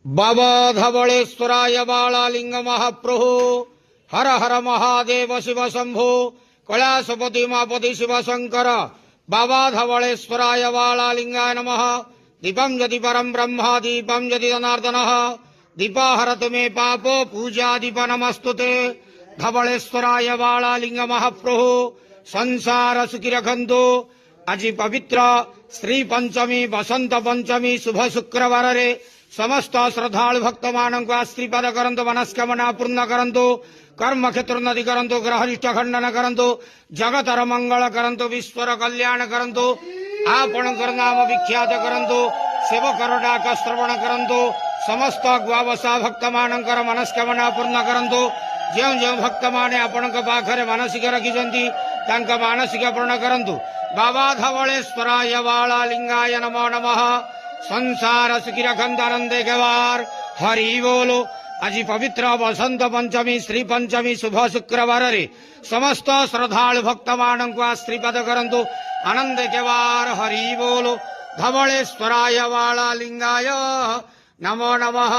बाबा धवळेश्वराय बाळालिंग महाप्रभू हर हर महादेव शिव शंभो कैलासपती मापती शिव शंकर बाबा धवळेश्वराय बाळालिंगाय नमः दीपं यदि परम ब्रह्म दीपं यदि जनार्दनः दीपाहरतु मे पापो पूजा दीप नमस्तुते धवळेश्वराय बाळालिंग महाप्रभु संसार सुखी रखंतु आज पवित्र श्री पंचमी बसंत पंचमी शुभ शुक्रवार रे समस्त श्रद्धालु भक्त मानक श्रीपद करंतु मनस्कामना पूर्ण करंतु कर्म क्षेत्रोन्नति करंतु ग्रहनिष्ठ खंडन करंतु जगतर मंगल करंतु विश्वर कल्याण करंतु आपणकर नाम विख्यात करंतु सेवकर डाक श्रवण करंतु समस्त ग्वावसा भक्त मानकर मनस्कामना पूर्ण करंतु जो जो भक्त माने आपणक पाखरे मानसिक रखिछंती तांका मानसिक पूर्ण करंतु बाबा धवळेश्वराय बाळालिंगाय नमो नमः संसार सुखी रखंत आनंदे गवार हरि बोलो आज पवित्र बसंत पंचमी श्री पंचमी शुभ शुक्रवार रे समस्त श्रद्धालु भक्त मानक श्रीपद करंतु आनंदे गवार हरि बोलो धवळेश्वराय बाळालिंगाय नमो नमः।